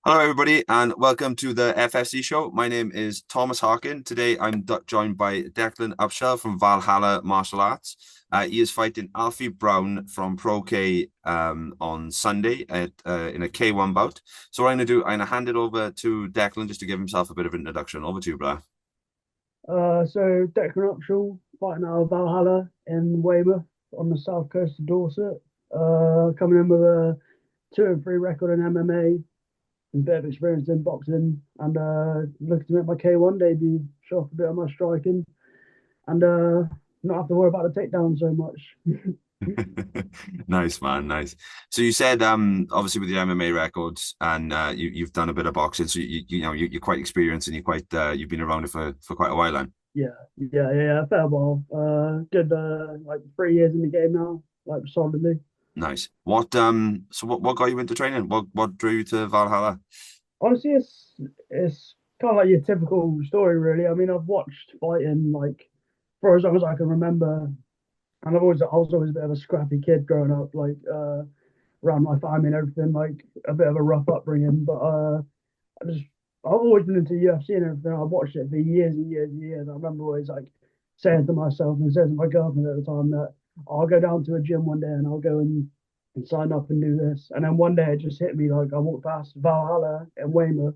Hello, everybody, and welcome to the FFC show. My name is Thomas Harkin. Today, I'm joined by Declan Upshall from Valhalla Martial Arts. He is fighting Alfie Brown from Pro K on Sunday in a K1 bout. So what I'm going to do, I'm going to hand it over to Declan just to give himself a bit of an introduction. Over to you, brother. So Declan Upshall fighting out of Valhalla in Weymouth on the south coast of Dorset. Coming in with a 2-3 record in MMA, and a bit of experience in boxing, and looking to make my K1 debut, show off a bit of my striking, and not have to worry about the takedown so much. Nice, man, nice. So you said obviously with your MMA records and you've done a bit of boxing, so you're quite experienced and you've been around it for quite a while then. Yeah, fair while. Good, like 3 years in the game now, like solidly. Nice. What got you into training? What drew you to Valhalla? Honestly, it's kind of like your typical story, really. I mean, I've watched fighting like for as long as I can remember, and I was always a bit of a scrappy kid growing up, like around my family and everything, like a bit of a rough upbringing. But I just I've always been into UFC and everything. I've watched it for years and years and years. I remember always like saying to myself and saying to my girlfriend at the time that I'll go down to a gym one day and I'll go and sign up and do this. And then one day it just hit me, like I walked past Valhalla in Weymouth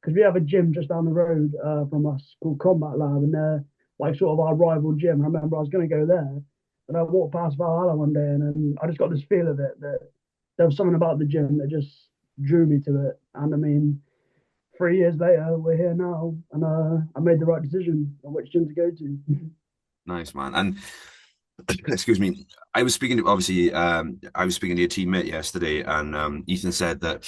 because we have a gym just down the road from us called Combat Lab, and they're like sort of our rival gym. I remember I was going to go there, and I walked past Valhalla one day, and then I just got this feel of it that there was something about the gym that just drew me to it. And I mean, 3 years later, we're here now, and I made the right decision on which gym to go to. Nice, man. And excuse me, I was speaking to obviously I was speaking to your teammate yesterday, and Ethan said that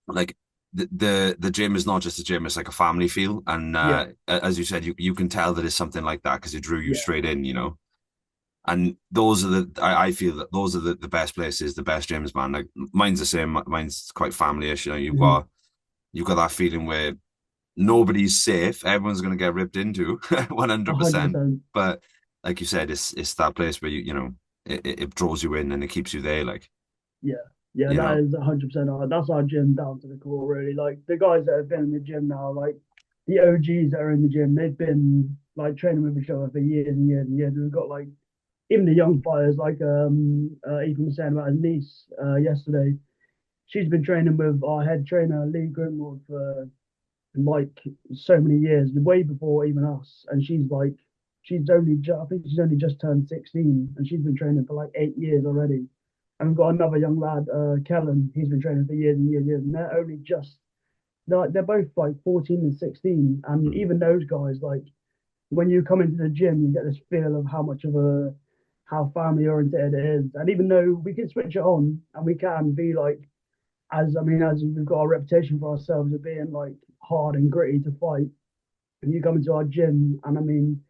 like the gym is not just a gym, it's like a family feel. And Yeah, as you said, you can tell that it's something like that because it drew you yeah, straight in. And those are I feel that those are the best places, the best gyms, man. Like mine's the same. Mine's quite family-ish. mm-hmm. You've got that feeling where nobody's safe. Everyone's going to get ripped into 100%. 100%. But like you said, it's that place where it draws you in and it keeps you there. Like, Yeah, yeah, you that know, is 100%. That's our gym down to the core, really. Like the guys that have been in the gym now, like the OGs that are in the gym, they've been like training with each other for years and years and years. We've got like even the young fighters, like Ethan was saying about his niece yesterday. She's been training with our head trainer Lee Grimwood for like so many years, way before even us. And I think she's only just turned 16, and she's been training for like 8 years already. And we've got another young lad, Kellen. He's been training for years and years and years, and they're both like 14 and 16. And mm, even those guys, like when you come into the gym, you get this feel of how family oriented it is. And even though we can switch it on and we can be like, as we've got a reputation for ourselves of being like hard and gritty to fight, and you come into our gym, and I mean,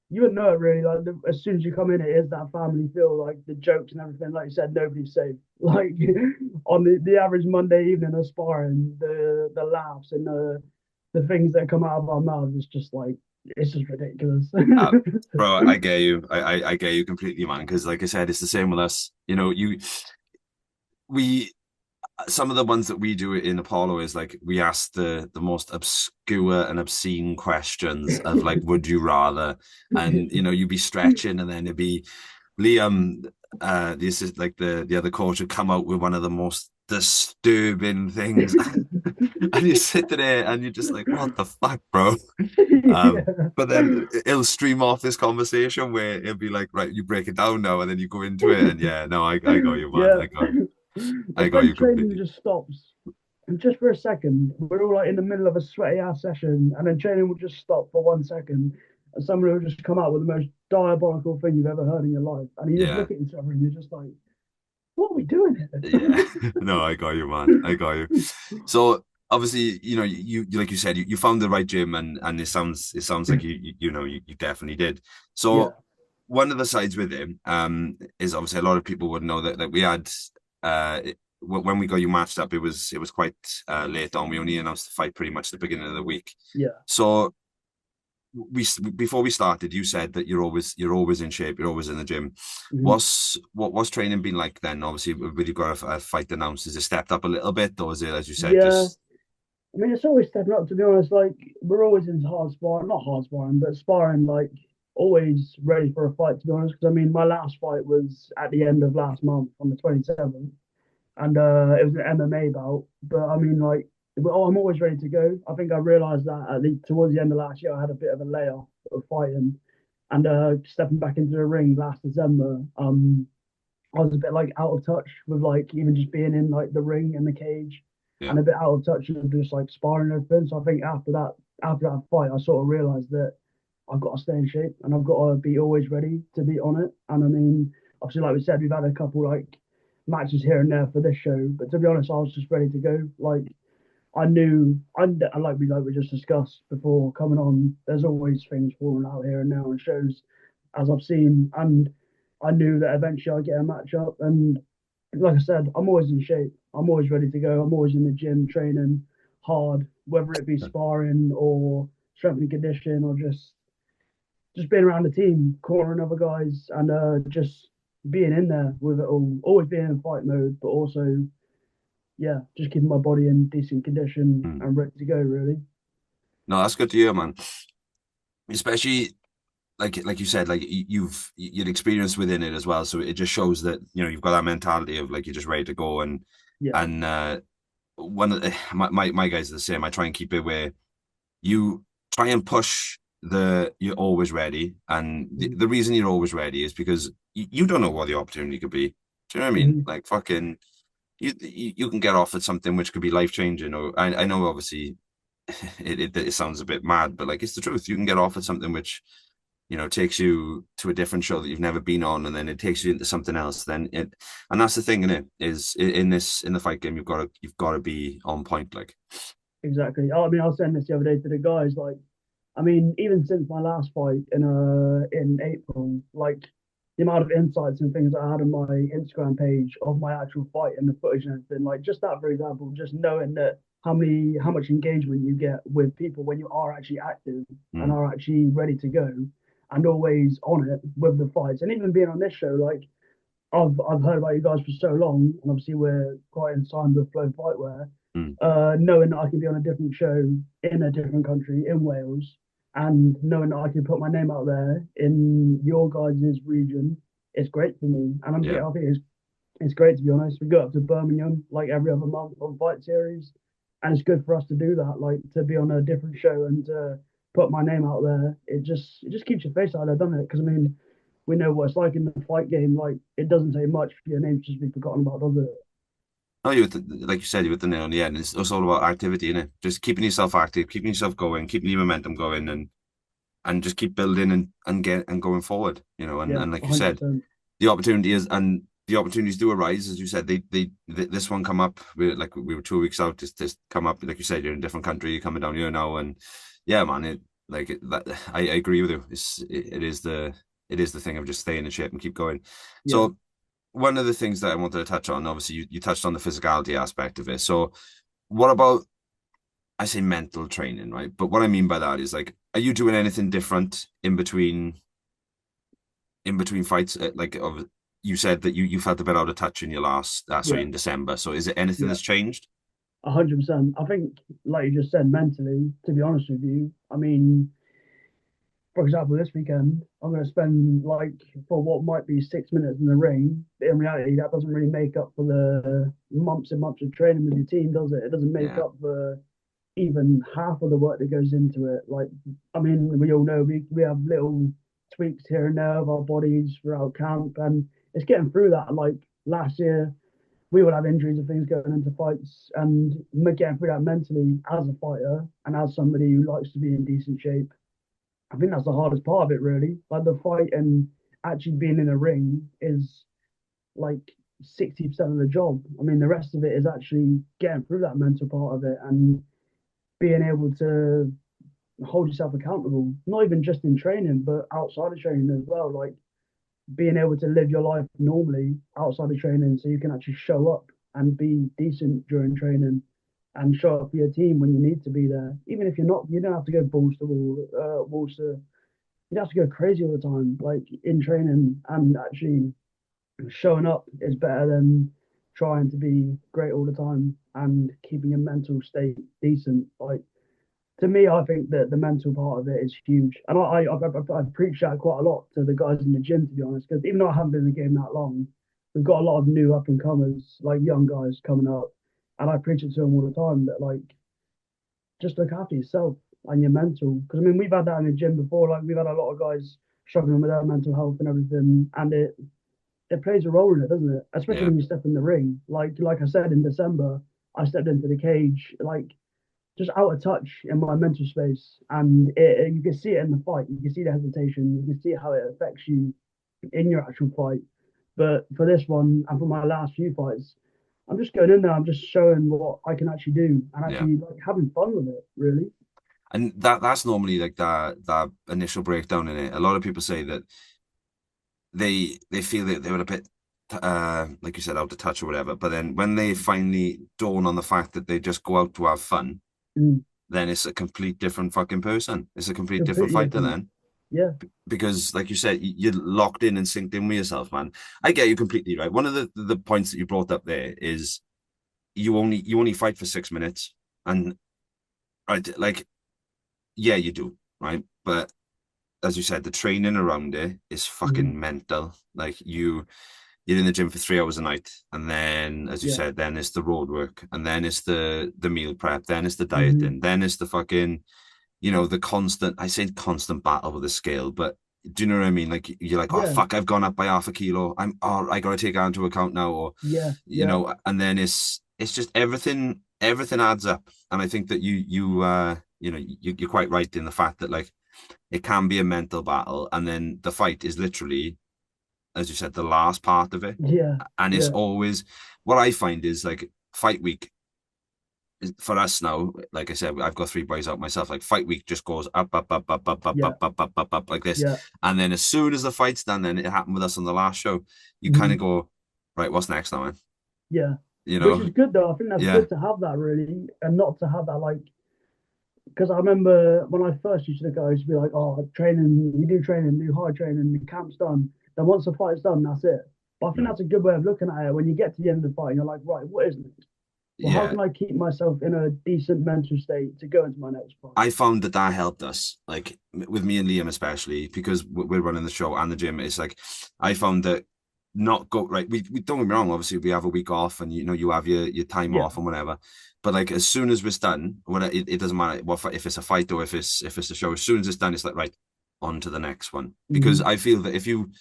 you would know it really. Like as soon as you come in, it is that family feel. Like the jokes and everything. Like you said, nobody's safe. Like on the average Monday evening of sparring, the laughs and the things that come out of our mouths is just like it's just ridiculous. uh, bro, I get you. I get you completely, man. Because like I said, it's the same with us. We some of the ones that we do in Apollo is like we ask the most obscure and obscene questions of like, would you rather? And you'd be stretching, and then it'd be Liam, this is like the other coach would come out with one of the most disturbing things, and you sit there and you're just like, what the fuck, bro? Yeah, But then it'll stream off this conversation where it'll be like, right, you break it down now, and then you go into it, and yeah, no, I got you, man. yeah. I It's got when you training completely. just stops. And just for a second, we're all like in the middle of a sweaty ass session, and then training will just stop for 1 second, and somebody will just come out with the most diabolical thing you've ever heard in your life. And you just Yeah. look at each other and you're just like, what are we doing Yeah. here? No, I got you, man. I got you. So obviously, like you said, you found the right gym, and it sounds like you definitely did. Yeah. So one of the sides with him is obviously a lot of people would know that we had when we got you matched up, it was quite late on. We only announced the fight pretty much the beginning of the week. Yeah. So we before we started, you said that you're always in shape, you're always in the gym. Mhm. What's training been like then? Obviously, with you got a fight announced, is it stepped up a little bit, or is it, as you said, Yeah. just I mean, it's always stepping up, to be honest. Like, we're always in hard sparring, not hard sparring, but sparring, like, always ready for a fight, to be honest. Because, I mean, my last fight was at the end of last month on the 27th, and it was an MMA bout. But, I mean, like, I'm always ready to go. I think I realized that towards the end of last year, I had a bit of a layoff of fighting, and stepping back into the ring last December. I was a bit like out of touch with like even just being in like the ring and the cage, Yeah. and a bit out of touch with just like sparring and everything. So I think after that fight, I sort of realized that I've got to stay in shape and I've got to be always ready to be on it. And I mean, obviously, like we said, we've had a couple like matches here and there for this show, but to be honest, I was just ready to go. Like I knew, I like we just discussed before coming on. There's always things falling out here and now on shows, as I've seen, and I knew that eventually I'd get a match up. And like I said, I'm always in shape. I'm always ready to go. I'm always in the gym training hard, whether it be sparring or strength and conditioning or just being around the team, cornering other guys, and just being in there with it all. Always being in fight mode, but also yeah, just keeping my body in decent condition Mm. and ready to go, really. No, that's good to hear, man. Especially like you said, like you'd experience within it as well. So it just shows that, you've got that mentality of like you're just ready to go. And Yeah. and one of my guys are the same. I try and keep it where you try and push you're always ready. And the reason you're always ready is because you don't know what the opportunity could be. Do you know what I mean? Mm-hmm. Like fucking you can get offered something which could be life changing. Or I know obviously it sounds a bit mad, but like it's the truth. You can get offered something which takes you to a different show that you've never been on, and then it takes you into something else. And that's the thing in it is in the fight game, you've got to be on point. Like, Exactly. Oh, I mean, I was saying this the other day to the guys. Like, I mean, even since my last fight in April, like the amount of insights and things I had on my Instagram page of my actual fight and the footage and everything, like just that, for example, just knowing that how much engagement you get with people when you are actually active and mm, are actually ready to go and always on it with the fights, and even being on this show, like I've heard about you guys for so long, and obviously we're quite in time with Flow Fightwear. mm, Knowing that I can be on a different show in a different country in Wales, and knowing that I can put my name out there in your guys' region, it's great for me. And yeah. I think it's great, to be honest. We go up to Birmingham like every other month on fight series, and it's good for us to do that, like to be on a different show and to put my name out there. It just keeps your face out there, doesn't it? Because I mean, we know what it's like in the fight game. Like it doesn't take much for your name to just be forgotten about, does it? No, like you said, you hit the nail on the end. It's all about activity, isn't it? Just keeping yourself active, keeping yourself going, keeping your momentum going, and just keep building and going forward. And Yeah, and like you said, 100%. the opportunities do arise, as you said. This one come up. We were 2 weeks out. This come up, like you said, you're in a different country. You're coming down here now, and yeah, man. I agree with you. It is the thing of just staying in shape and keep going. Yeah, So one of the things that I wanted to touch on, obviously, you touched on the physicality aspect of it. So what about, I say mental training, right? But what I mean by that is like, are you doing anything different in between fights? You said that you felt a bit out of touch in your last, sorry, yeah, in December. So is it anything yeah. that's changed? 100%. I think, like you just said, mentally, to be honest with you, I mean, for example, this weekend, I'm going to spend like for what might be 6 minutes in the ring. But in reality, that doesn't really make up for the months and months of training with your team, does it? It doesn't make Yeah, up for even half of the work that goes into it. Like, I mean, we all know we have little tweaks here and there of our bodies throughout camp, and it's getting through that. Like last year, we would have injuries and things going into fights, and getting through that mentally as a fighter and as somebody who likes to be in decent shape. I think that's the hardest part of it, really. Like the fight and actually being in a ring is like 60% of the job. I mean, the rest of it is actually getting through that mental part of it and being able to hold yourself accountable, not even just in training, but outside of training as well. Like being able to live your life normally outside of training so you can actually show up and be decent during training and show up for your team when you need to be there. Even if you're not, you don't have to go balls to walls to, you don't have to go crazy all the time. Like in training and actually showing up is better than trying to be great all the time. and keeping your mental state decent. Like to me, I think that the mental part of it is huge, and I preach that quite a lot to the guys in the gym, to be honest. Because even though I haven't been in the game that long, we've got a lot of new up and comers, like young guys coming up, and I preach it to them all the time that like just look after yourself and your mental. Because I mean, we've had that in the gym before. Like we've had a lot of guys struggling with their mental health and everything, and it plays a role in it, doesn't it? Especially Yeah. when you step in the ring. Like I said in December, I stepped into the cage, like just out of touch in my mental space, and you can see it in the fight. You can see the hesitation. You can see how it affects you in your actual fight. But for this one and for my last few fights, I'm just going in there. I'm just showing what I can actually do and Yeah. actually like having fun with it. Really. And that's normally like that initial breakdown in it. A lot of people say that they feel that they were a bit like you said, out of touch or whatever. But then when they finally dawn on the fact that they just go out to have fun, Mm, then it's a complete different fucking person. It's a complete different completely fighter different. then. Yeah. Because like you said, you're locked in and synced in with yourself, man. I get you completely right. One of the points that you brought up there is you only fight for 6 minutes. And right, like, yeah, you do, right? But as you said, the training around it is Mm, fucking mental. Like you're in the gym for 3 hours a night, and then, as you yeah. said, then it's the road work, and then it's the meal prep, then it's the Mm, dieting, then it's the fucking, the constant. I say constant battle with the scale, but do you know what I mean? Like you're like, oh yeah. fuck, I've gone up by half a kilo. I gotta take that into account now, or Yeah. Yeah. and then it's just everything adds up, and I think that you're quite right in the fact that like it can be a mental battle, and then the fight is literally, as you said, the last part of it. Yeah. And it's Yeah. always what I find is like fight week for us now. Like I said, I've got three boys out myself. Like fight week just goes up, up, up, up, up, up, Yeah. up, up, up, up, up like this. Yeah. And then as soon as the fight's done, then it happened with us on the last show. You kind of Mm, go, right, what's next now, man? yeah. You Which know? is good though. I think that's Yeah, good to have that really, and not to have that like because I remember when I first used to go, I used to be like, oh, training, we do training, do hard training, the camp's done. Then once the fight's done, that's it. But I think mm, that's a good way of looking at it. When you get to the end of the fight, and you're like, right, what is next? Well, how yeah. can I keep myself in a decent mental state to go into my next fight? I found that helped us, like with me and Liam especially, because we're running the show and the gym. It's like I found that not go right. We don't get me wrong. Obviously, we have a week off, and you have your time Yeah. off and whatever. But like as soon as we're done, when it doesn't matter what if it's a fight or if it's a show. As soon as it's done, it's like right on to the next one. Because Hmm. I feel that if you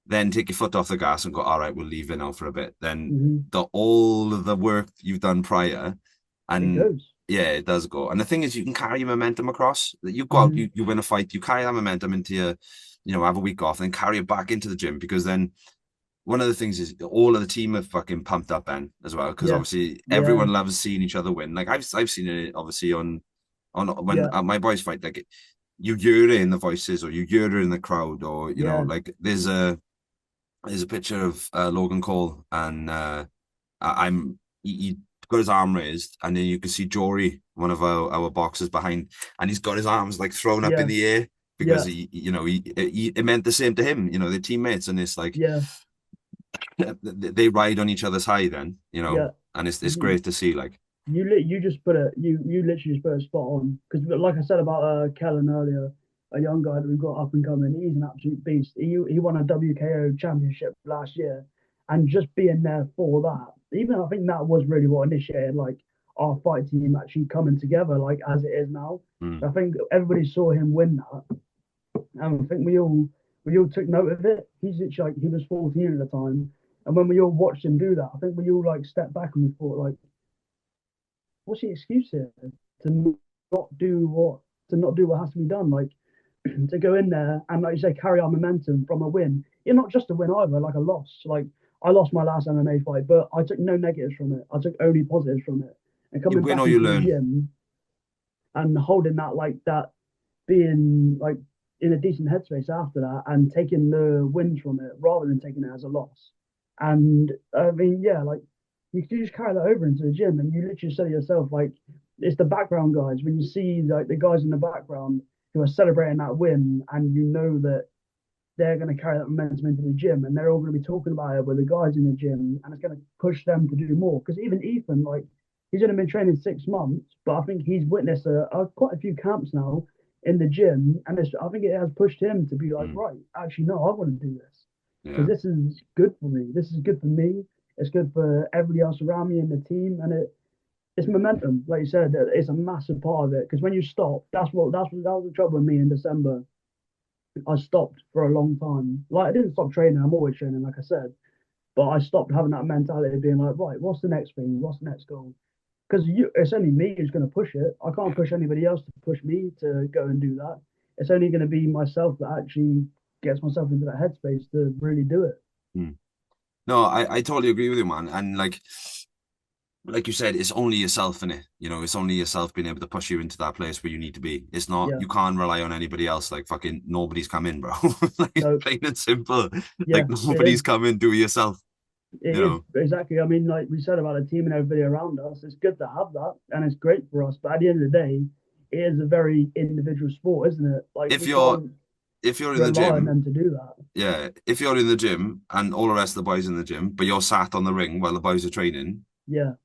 then take your foot off the gas and go, all right, we'll leave it now for a bit, then Hmm. all of the work you've done prior, It and goes. yeah, it does go. And the thing is, you can carry your momentum across. You go out, Hmm. you win a fight, you carry that momentum into your, have a week off, and then carry it back into the gym, because then one of the things is all of the team are fucking pumped up then as well, because Yeah. obviously Yeah. everyone loves seeing each other win. Like I've seen it obviously on when Yeah. at my boys fight, like you hear it in the voices, or you hear it in the crowd, or Yeah. like there's a picture of Logan Cole, and I'm he got his arm raised, and then you can see Jory, one of our boxers behind, and he's got his arms like thrown up in Yeah. the air because Yeah. he it meant the same to him, the teammates, and it's like Yeah. they ride on each other's high then, Yeah. and it's You, great to see, like, you just put it you literally just put it spot on because like I said about Kellen earlier, a young guy that we've got up and coming, he's an absolute beast. He won a WKO championship last year, and just being there for that, even I think that was really what initiated like our fight team actually coming together like as it is now. mm. I think everybody saw him win that, and I think we all took note of it. He's literally like he was 14 at the time, and when we all watched him do that, I think we all like stepped back and we thought like what's the excuse here to not do what to not do what has to be done? Like to go in there and like you say, carry our momentum from a win. You're not just a win either, like a loss. Like I lost my last MMA fight, but I took no negatives from it. I took only positives from it. And You coming win back or you into the learn. gym and holding that like that, being like in a decent headspace after that and taking the wins from it rather than taking it as a loss. And I mean, yeah, like you can just carry that over into the gym and you literally say to yourself, like, it's the background guys. When you see like the guys in the background who are celebrating that win and you know that they're going to carry that momentum into the gym and they're all going to be talking about it with the guys in the gym and it's going to push them to do more. Because even Ethan, like, he's only been training 6 months, but I think he's witnessed quite a few camps now in the gym, and I think it has pushed him to be like, Mm, right, actually, no, I want to do this because yeah. this is good for me. This is good for me. It's good for everybody else around me in the team, and it's momentum. Like you said, it's a massive part of it. Because when you stop, that was the trouble with me in December. I stopped for a long time. Like I didn't stop training. I'm always training, like I said, but I stopped having that mentality of being like, right, what's the next thing? What's the next goal? Because it's only me who's going to push it. I can't Yeah. push anybody else to push me to go and do that. It's only going to be myself that actually gets myself into that headspace to really do it. Mm. No, I totally agree with you, man. And like you said, it's only yourself in it. You know, it's only yourself being able to push you into that place where you need to be. It's not, Yeah. you can't rely on anybody else. Like fucking nobody's come in, bro. Like No. plain and simple. Yeah. Like It nobody's is. come in, do it yourself, It you is know. exactly. I mean, like we said about the team and everybody around us, it's good to have that, and it's great for us. But at the end of the day, it is a very individual sport, isn't it? Like If we you're can't if you're in the rely on gym, them to do that. yeah, if you're in the gym and all the rest of the boys in the gym, but you're sat on the ring while the boys are training, Yeah,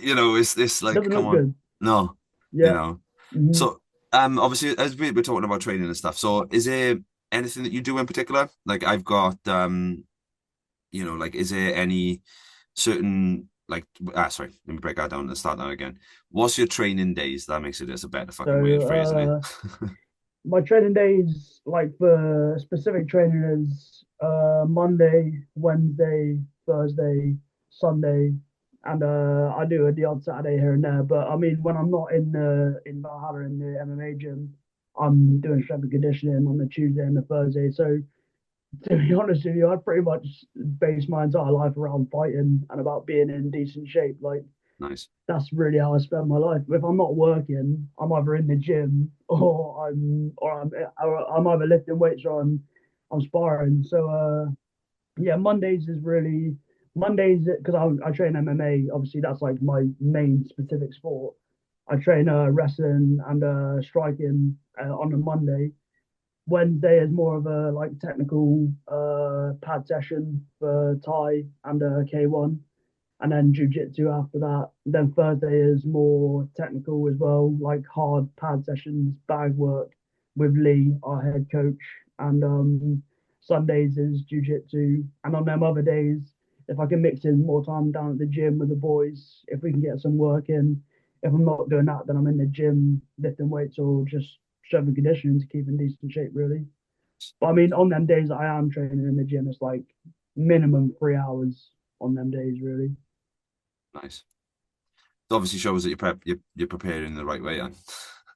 you know, it's this like, doesn't come look on, good. no, you Yeah. know. Hmm. So, obviously, as we're talking about training and stuff, so is there anything that you do in particular? Like, I've got, you know, like, is there any certain like, sorry, let me break that down and start that again. What's your training days? That makes it just a better fucking way of So phrasing it. my training days, like for specific training, is Monday, Wednesday, Thursday, Sunday, and I do the odd Saturday here and there. But I mean, when I'm not in Valhalla in the MMA gym, I'm doing strength and conditioning on the Tuesday and the Thursday. So to be honest with you, I pretty much base my entire life around fighting and about being in decent shape. Like Nice. that's really how I spend my life. If I'm not working, I'm either in the gym or I'm either lifting weights or I'm sparring. So yeah, Mondays is really Mondays because I train MMA. Obviously, that's like my main specific sport. I train wrestling and striking on a Monday. Wednesday is more of a like technical pad session for Thai and K1, and then jujitsu after that. Then Thursday is more technical as well, like hard pad sessions, bag work with Lee, our head coach, and Sundays is jujitsu. And on them other days, if I can mix in more time down at the gym with the boys, if we can get some work in. If I'm not doing that, then I'm in the gym lifting weights or just strength and conditioning to keep in decent shape, really. But I mean, on them days that I am training in the gym, it's like minimum 3 hours on them days, really. Nice. It obviously shows that you're preparing in the right way, and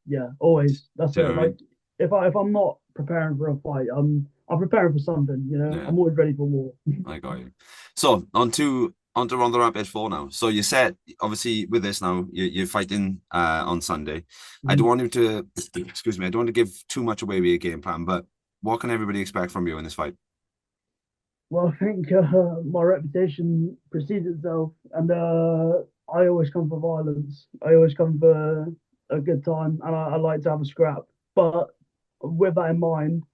Yeah, always. That's do you know it. what I Like mean? if I'm not preparing for a fight, I'm preparing for something. Yeah, I'm always ready for war. I got you. So on to Ronda Rampage 4 now. So you said obviously with this now you're fighting on Sunday. I don't Mhm. want you to excuse me. I don't want to give too much away with your game plan, but what can everybody expect from you in this fight? Well, I think my reputation precedes itself, and I always come for violence. I always come for a good time, and I like to have a scrap. But with that in mind,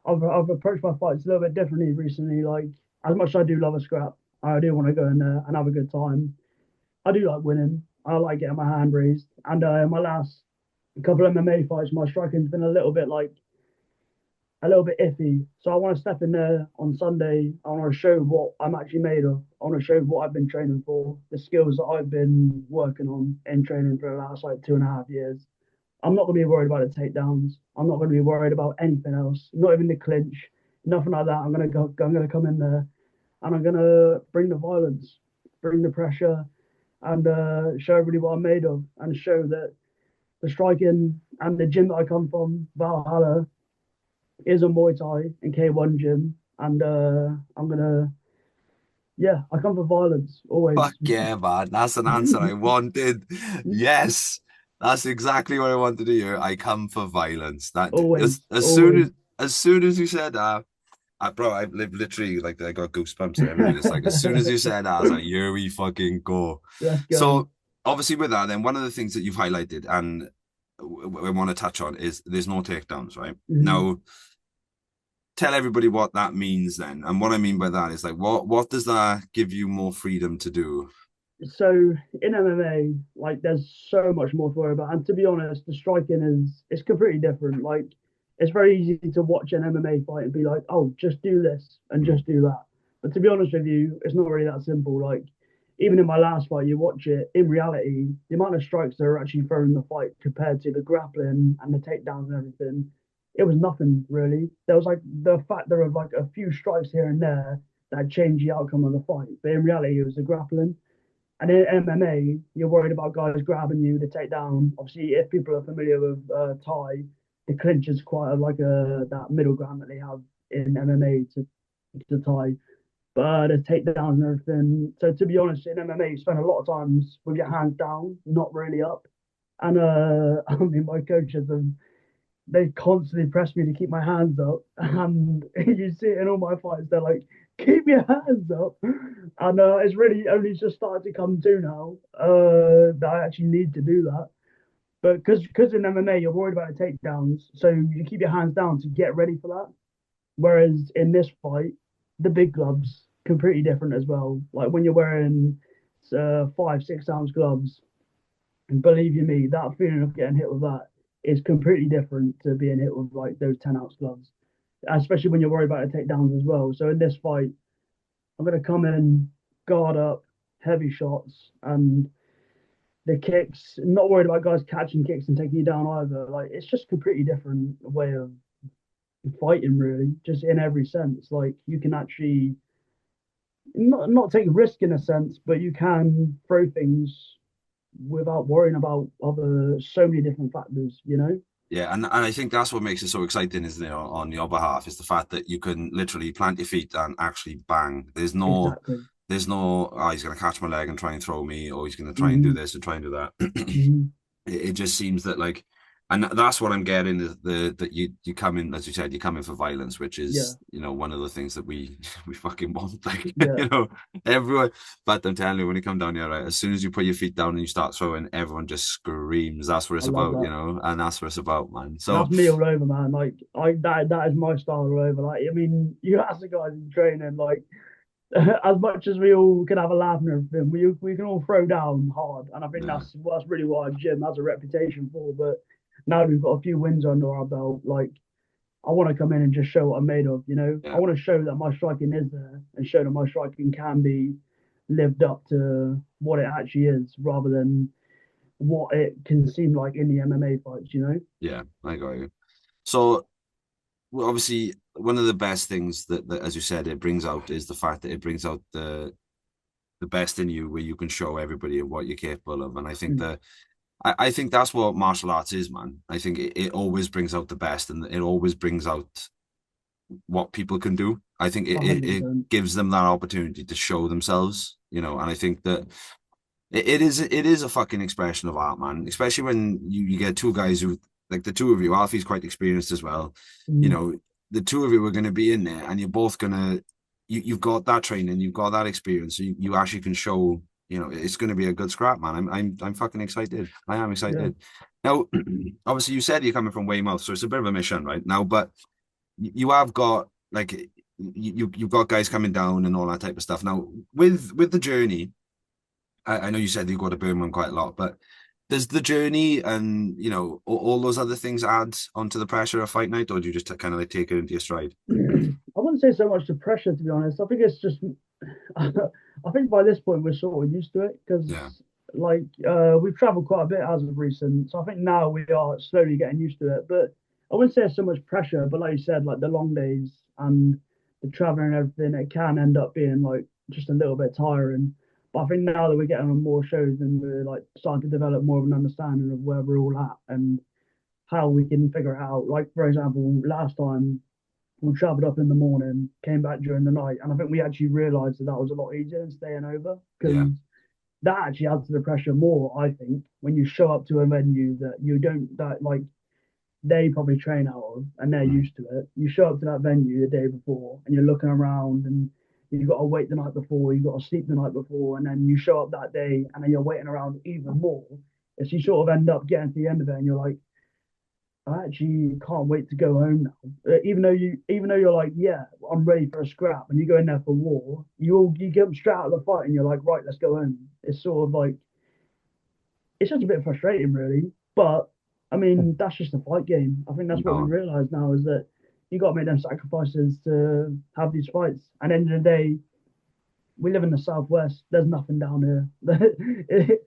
I've approached my fights a little bit differently recently. Like as much as I do love a scrap, I do want to go in there and have a good time. I do like winning. I like getting my hand raised. And in my last couple of MMA fights, my striking's been a little bit iffy. So I want to step in there on Sunday. I want to show what I'm actually made of. I want to show what I've been training for, the skills that I've been working on in training for the last like 2.5 years. I'm not going to be worried about the takedowns. I'm not going to be worried about anything else, not even the clinch, nothing like that. I'm going to come in there and I'm going to bring the violence, bring the pressure, and show everybody what I'm made of, and show that the striking and the gym that I come from, Valhalla, is a Muay Thai and K1 gym, and I'm gonna, yeah, I come for violence Fuck always. yeah, man. That's an answer I wanted. Yes. That's exactly what I wanted to hear. I come for violence. That Always, as soon always. as you said that, bro, I live literally like I got goosebumps and everything. It's like as soon as you said that, I was like, here we fucking go. Let's go. So obviously with that, then one of the things that you've highlighted and I want to touch on is there's no takedowns, right? Mhm. Now, tell everybody what that means then. And what I mean by that is like what does that give you more freedom to do? So in MMA, like there's so much more to worry about. And to be honest, the striking is it's completely different. Like it's very easy to watch an MMA fight and be like, oh, just do this and Mm. just do that. But to be honest with you, it's not really that simple. Like even in my last fight, you watch it, in reality, the amount of strikes that are actually thrown in the fight compared to the grappling and the takedowns and everything, it was nothing really. There was like the factor of like a few strikes here and there that changed the outcome of the fight. But in reality, it was the grappling. And in MMA, you're worried about guys grabbing you to take down. Obviously, if people are familiar with Thai, the clinch is quite like a that middle ground that they have in MMA to Thai. But the takedowns and everything. So to be honest, in MMA, you spend a lot of times with your hands down, not really up. And I mean, my coaches have they constantly press me to keep my hands up. And you see it in all my fights, they're like, keep your hands up. And it's really only just started to come to now that I actually need to do that. But because in MMA, you're worried about the takedowns. So you keep your hands down to get ready for that. Whereas in this fight, the big gloves, completely different as well. Like when you're wearing 5, 6 ounce gloves, and believe you me, that feeling of getting hit with that is completely different to being hit with like those 10 ounce gloves, especially when you're worried about the takedowns as well. So in this fight, I'm going to come in, guard up, heavy shots, and the kicks. Not worried about guys catching kicks and taking you down either. Like it's just a completely different way of fighting, really, just in every sense. Like you can actually not take risk in a sense, but you can throw things without worrying about other so many different factors, you know? Yeah, and I think that's what makes it so exciting, isn't it, on your behalf, is the fact that you can literally plant your feet and actually bang. Exactly. There's no, oh, he's going to catch my leg and try and throw me, or he's going to try and do Mm-hmm. this and try and do that. Mm-hmm. It just seems that like, and that's what I'm getting is the that you come in, as you said, you come in for violence, which Yeah. is, one of the things that we we fucking want. Like, Yeah. everyone. But I'm telling you, when you come down here, right, as soon as you put your feet down and you start throwing, everyone just screams. That's what I it's love about, that. and that's what it's about, man. So That's me all over, man. Like I that is my style all over. Like I mean, you ask the guys in training, like as much as we all can have a laugh and everything, we can all throw down hard. And I think yeah, that's really what our gym has a reputation for. But now we've got a few wins under our belt, like I want to come in and just show what I'm made of, you know? I yeah. want to show that my striking is there and show that my striking can be lived up to what it actually is rather than what it can seem like in the MMA fights, you know? Yeah, I got you. So, well, obviously, one of the best things that, as you said, it brings out is the fact that it brings out the best in you, where you can show everybody what you're capable of. And I think Mm, that I think that's what martial arts is, man. I think it always brings out the best, and it always brings out what people can do. I think it 100%. gives them that opportunity to show themselves, and I think that it is a fucking expression of art, man. Especially when you get two guys who, like, the two of you. Alfie's quite experienced as well. You Mm, know, the two of you are going to be in there, and you're both gonna you've got that training, you've got that experience, so you actually can show. It's going to be a good scrap, man. I'm fucking excited. I am yeah. excited. Now, obviously, you said you're coming from Weymouth, so it's a bit of a mission right now. But you have got, like, you've got guys coming down and all that type of stuff. Now, with the journey. I know you said you go to Birmingham quite a lot, but does the journey and all those other things add onto the pressure of fight night, or do you just kind of like take it into your stride? I wouldn't say so much the pressure, to be honest. I think it's just, I think by this point we're sort of used to it Yeah, because, like, we've traveled quite a bit as of recent. So I think now we are slowly getting used to it. But I wouldn't say it's so much pressure, but like you said, like the long days and the traveling and everything, it can end up being like just a little bit tiring. But I think now that we're getting on more shows and we're like starting to develop more of an understanding of where we're all at and how we can figure it out. Like, for example, last time we travelled up in the morning, came back during the night, and I think we actually realised that that was a lot easier than staying over yeah, because that actually adds to the pressure more. I think when you show up to a venue that you don't that like they probably train out of and they're mm, used to it, you show up to that venue the day before and you're looking around and you've got to wait the night before, you've got to sleep the night before, and then you show up that day and then you're waiting around even more. As you sort of end up getting to the end of it and you're like, I actually can't wait to go home now. Even though you're like, yeah, I'm ready for a scrap, and you go in there for war, you get straight out of the fight, and you're like, right, let's go home. It's sort of like it's just a bit frustrating, really. But I mean, that's just a fight game. I think that's what we No. realise now is that you got to make them sacrifices to have these fights. And at the end of the day, we live in the southwest. There's nothing down here.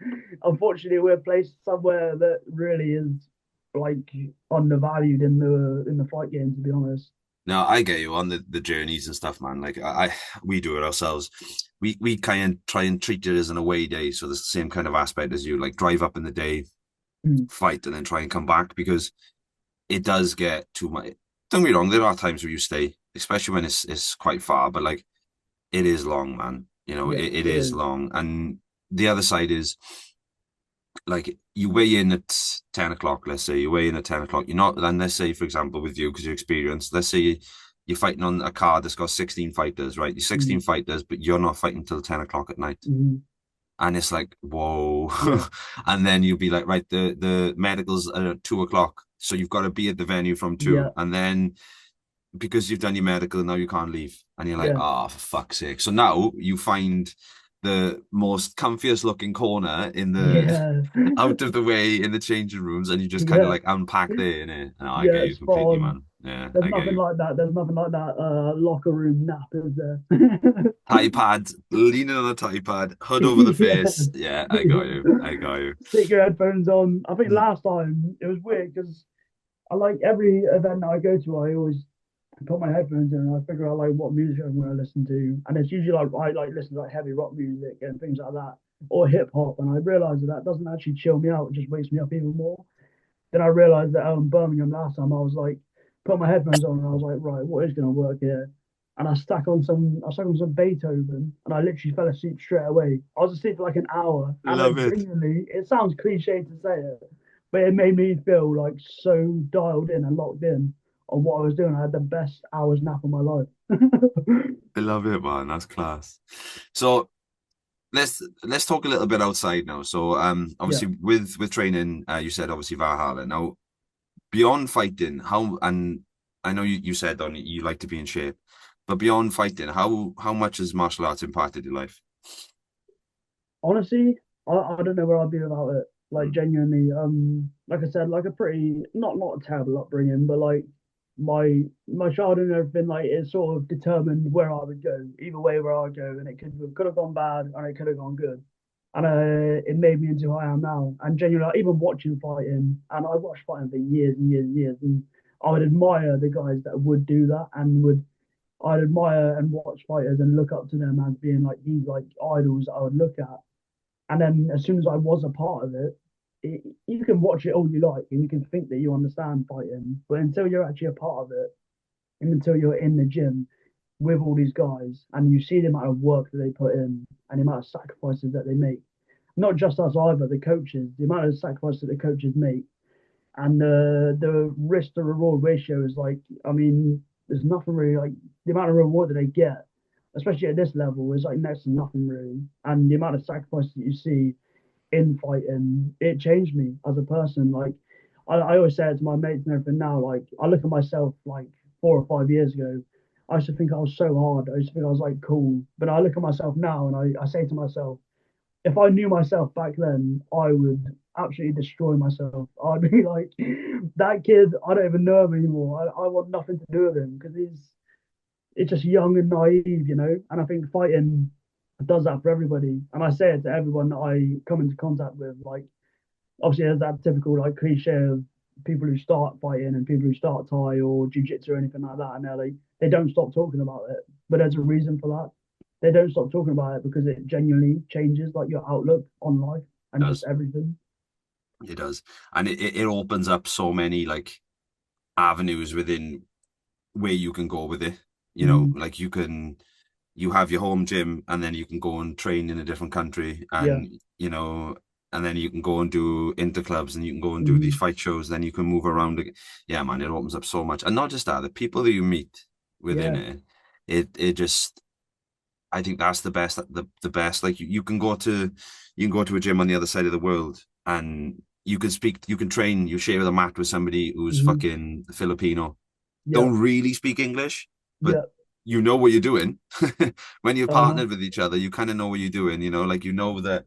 Unfortunately, we're placed somewhere that really is like undervalued in the fight game. To be honest. No, I get you on the journeys and stuff, man. Like we do it ourselves. We kind of try and treat it as an away day, so there's the same kind of aspect as you, like drive up in the day, Mm. fight, and then try and come back because it does get too much. Don't get me wrong, there are times where you stay, especially when it's quite far, but like it is long, man. You know, Yeah, it it is is. long. And the other side is like you weigh in at 10 o'clock, let's say you weigh in at 10 o'clock. You're not, and let's say, for example, with you, because you're experienced, let's say you're fighting on a card that's got 16 fighters, right? You're 16 Mm. fighters, but you're not fighting till 10 o'clock at night. Mm. And it's like, whoa. Yeah, And then you'll be like, right, the medicals are at 2 o'clock. So you've got to be at the venue from yeah, 2. And then because you've done your medical, now you can't leave. And you're like, yeah, oh, for fuck's sake. So now you find the most comfiest looking corner in the yeah, out of the way in the changing rooms, and you just kind of yeah, like unpack there, innit? And I get yeah. you Spot completely, on. man. Yeah, There's I get nothing you. like that. There's nothing like that locker room nap, is there? Tie pad, leaning on a tie pad, hood over the Yeah. face. Yeah, I got you. I got you. Stick your headphones on. I think last time it was weird because I like every event that I go to, I always put my headphones in and I figure out like what music I'm going to listen to. And it's usually like I like listen to like heavy rock music and things like that or hip hop. And I realized that that doesn't actually chill me out, it just wakes me up even more. Then I realized that in Birmingham last time I was like, put my headphones on and I was like, right, what is going to work here? And I stuck on some Beethoven and I literally fell asleep straight away. I was asleep for like an hour and I Love it. genuinely, it sounds cliche to say it, but it made me feel like so dialed in and locked in on what I was doing. I had the best hours nap of my life. I love it, man. That's class. So let's talk a little bit outside now. So Yeah. obviously with training, you said obviously Valhalla. Now beyond fighting, how and I know you said on you like to be in shape, but beyond fighting, how much has martial arts impacted your life? Honestly, I don't know where I'd be without it. Like Mm. genuinely, like I said, like a pretty not a terrible upbringing, but like my childhood and everything, like it sort of determined where I would go, either way where I go, and it could have gone bad and it could have gone good, and it made me into who I am now. And genuinely, like, even watching fighting, and I watched fighting for years and years and years, and I would admire the guys that would do that and would I'd admire and watch fighters and look up to them as being like these like idols that I would look at. And then as soon as I was a part of you can watch it all you like and you can think that you understand fighting, but until you're actually a part of it and until you're in the gym with all these guys and you see the amount of work that they put in and the amount of sacrifices that they make, not just us either, the coaches, the amount of sacrifices that the coaches make and the risk to reward ratio is like, I mean, there's nothing really like the amount of reward that they get, especially at this level, is like next to nothing really. And the amount of sacrifice that you see in fighting, it changed me as a person. Like I always say it to my mates and everything now. Like I look at myself like 4 or 5 years ago. I used to think I was so hard. I used to think I was like cool. But I look at myself now and I say to myself, if I knew myself back then, I would absolutely destroy myself. I'd be like, that kid, I don't even know him anymore. I want nothing to do with him because it's just young and naive, you know? And I think fighting does that for everybody. And I say it to everyone that I come into contact with. Like, obviously, there's that typical like cliche of people who start fighting and people who start Thai or jiu-jitsu or anything like that. And they don't stop talking about it. But there's a reason for that. They don't stop talking about it because it genuinely changes like your outlook on life It and just does. everything. It does. And it opens up so many like avenues within where you can go with it. You know, Mm, like you have your home gym and then you can go and train in a different country yeah. and and then you can go and do interclubs and you can go and do these Mm, fight shows, then you can move around. Yeah, man, it opens up so much. And not just that, the people that you meet within yeah. it just I think that's the best. The best. Like you can go to a gym on the other side of the world, and you can speak, you can train, you share the mat with somebody who's Hmm. fucking Filipino, Yeah, don't really speak English, but yeah, you know what you're doing. When you're uh-huh, partnered with each other, you kind of know what you're doing, like you know that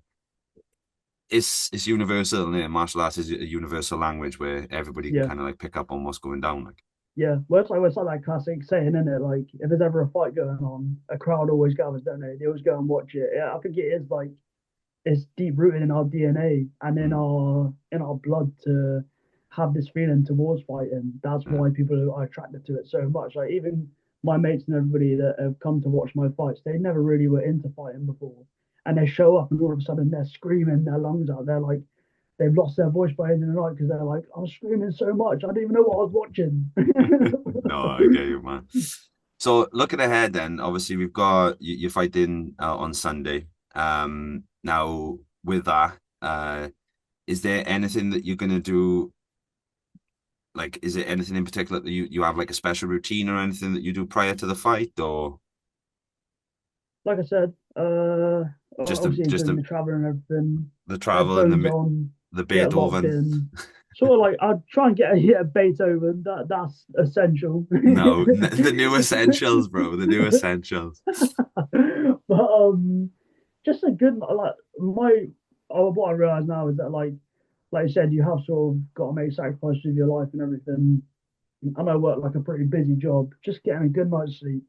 it's universal, and martial arts is a universal language where everybody can yeah, kind of like pick up on what's going down. Like, yeah. Well, it's like that classic saying, isn't it? Like, if there's ever a fight going on, a crowd always gathers, don't they? They always go and watch it. Yeah, I think it is like it's deep rooted in our DNA and mm, in our blood to have this feeling towards fighting. That's yeah, why people are attracted to it so much. Like even my mates and everybody that have come to watch my fights, they never really were into fighting before, and they show up and all of a sudden they're screaming their lungs out. They're like they've lost their voice by the end of the night because they're like, I was screaming so much, I didn't even know what I was watching. no, I get you, man. So looking ahead, then obviously we've got you're fighting on Sunday. Now with that, is there anything that you're gonna do? Like, is there anything in particular that you have like a special routine or anything that you do prior to the fight, or Like I said, just the obviously just including the the travel and everything, the travel and headphones the on, the get locked Beethoven? in. Sort of like I'd try and get a Beethoven. That's essential. No, the new essentials, bro. The new essentials. But just a good like my what I realize now is that like you said, you have sort of got to make sacrifices of your life and everything. And I work like a pretty busy job. Just getting a good night's sleep,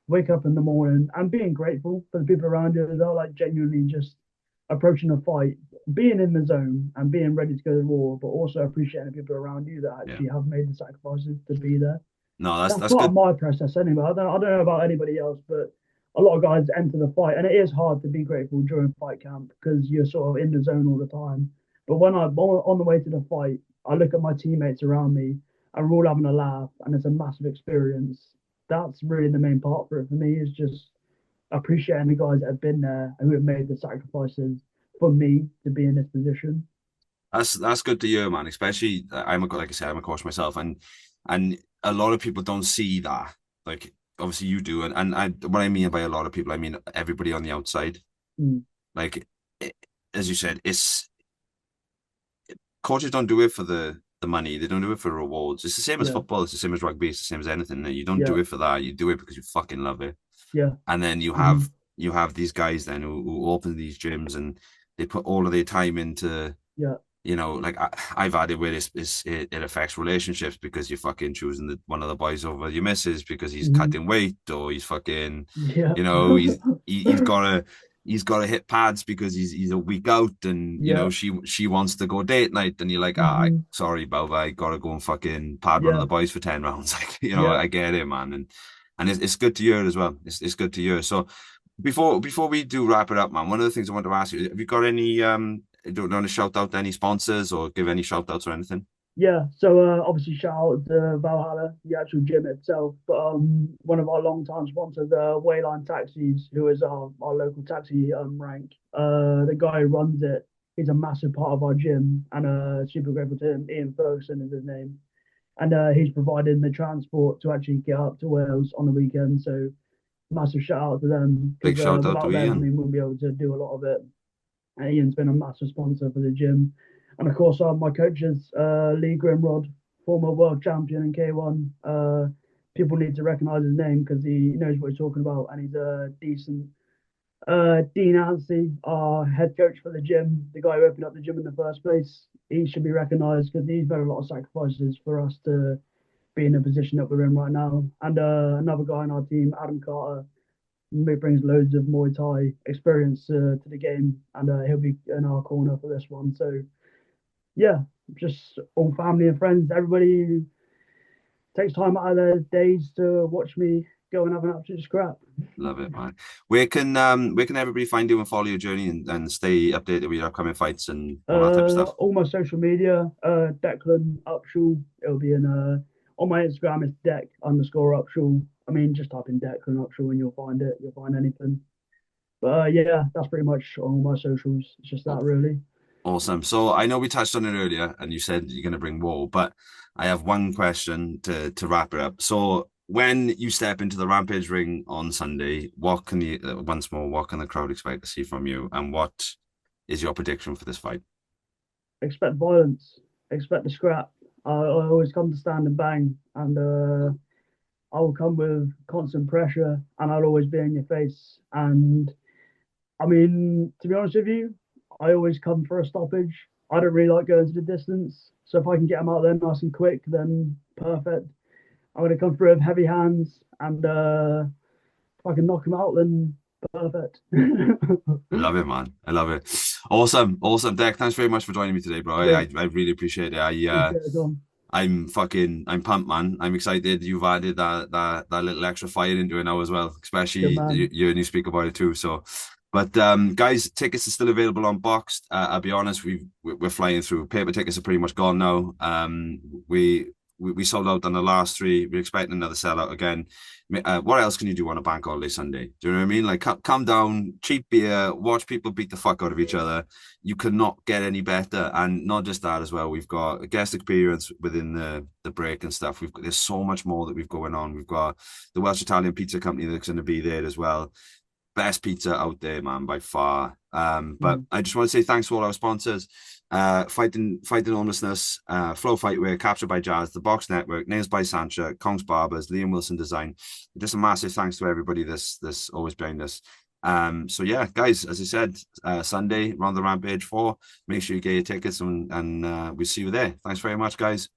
wake up in the morning and being grateful for the people around you as well, like genuinely just approaching a fight, being in the zone and being ready to go to war, but also appreciating the people around you that Yeah. actually have made the sacrifices to be there. No, that's That's that's part of good. my process anyway. I don't know about anybody else, but a lot of guys enter the fight, and it is hard to be grateful during fight camp because you're sort of in the zone all the time. But when I'm on the way to the fight, I look at my teammates around me, and we're all having a laugh, and it's a massive experience. That's really the main part for it for me is just appreciating the guys that have been there and who have made the sacrifices for me to be in this position. That's good to hear, man. Especially like I said, I'm a coach myself, and a lot of people don't see that. Like obviously you do, and what I mean by a lot of people, I mean everybody on the outside. Mm, Like it, as you said, it's coaches don't do it for the money. They don't do it for rewards. It's the same as yeah, football. It's the same as rugby. It's the same as anything. You don't yeah, do it for that. You do it because you fucking love it. yeah, And then mm, you have these guys then who open these gyms and they put all of their time into, yeah, like I've had it where it affects relationships because you're fucking choosing one of the boys over your missus because he's mm, cutting weight, or he's fucking, yeah, you know, he's got to hit pads because he's a week out, and yeah, she wants to go date night, and you're like, mm, sorry, Bova, I gotta go and fucking pad one of yeah, the boys for 10 rounds. Like, yeah, I get it, man. And it's good to hear as well. It's good to hear. So before we do wrap it up, man, one of the things I want to ask you, have you got any don't want to shout out any sponsors or give any shout outs or anything? yeah. So obviously shout out to Valhalla, the actual gym itself, but one of our long-time sponsors, Wayline Taxis, who is our local taxi rank. The guy who runs it, he's a massive part of our gym, and super grateful to him. Ian Ferguson is his name, and he's providing the transport to actually get up to Wales on the weekend. So massive shout out to them Big because shout out to without them, Ian. we wouldn't be able to do a lot of it. And Ian's been a massive sponsor for the gym. And of course, my coaches, Lee Grimrod, former world champion in K1. People need to recognise his name because he knows what he's talking about, and he's a decent. Dean Anstey, our head coach for the gym, the guy who opened up the gym in the first place, he should be recognised because he's made a lot of sacrifices for us to be in the position that we're in right now. And another guy on our team, Adam Carter, he brings loads of Muay Thai experience to the game, and he'll be in our corner for this one. So yeah, just all family and friends, everybody who takes time out of their days to watch me go and have an absolute scrap. Love it, man. Where can everybody find you and follow your journey and stay updated with your upcoming fights and all that type of stuff? All my social media, Declan Upshall. It'll be in on my Instagram. It's Dec_Upshall. I mean, just type in Declan Upshall and you'll find it. You'll find anything. But yeah, that's pretty much on all my socials. It's just that really. Awesome. So I know we touched on it earlier, and you said you're going to bring Woe, but I have one question to wrap it up. So when you step into the Rampage ring on Sunday, what can you once more? What can the crowd expect to see from you, and what is your prediction for this fight? expect violence, expect the scrap. I always come to stand and bang, and I will come with constant pressure, and I'll always be in your face. And I mean, to be honest with you, I always come for a stoppage. I don't really like going to the distance, so if I can get them out there nice and quick, then perfect. I'm going to come through with heavy hands, and if I can knock them out, then perfect. I love it, man. I love it. Awesome, awesome, Deck. Thanks very much for joining me today, bro. Sweet. I really appreciate it. Appreciate it, Tom. I'm pumped, man. I'm excited. You've added that little extra fire into it now as well, Good especially man. you and you speak about it too. So, but guys, tickets are still available on Bokst. I'll be honest, we're flying through. Paper tickets are pretty much gone now. We sold out on the last three. We're expecting another sellout again. What else can you do on a bank holiday Sunday? Do you know what I mean? Like, come down, cheap beer, watch people beat the fuck out of each other. You cannot get any better. And not just that as well. We've got a guest experience within the break and stuff. There's so much more that we've going on. We've got the Welsh Italian Pizza Company that's going to be there as well. Best pizza out there, man, by far. But Mm. I just want to say thanks to all our sponsors. Fighting Homelessness, Flow Fightwear, Captured by Jazz, the Bokst Network, Nails by Sancha, Kong's Barbers, Liam Wilson Design. Just a massive thanks to everybody that's always behind us. So yeah, guys, as I said, Sunday, Rhondda Rampage 4. Make sure you get your tickets and we'll see you there. Thanks very much, guys.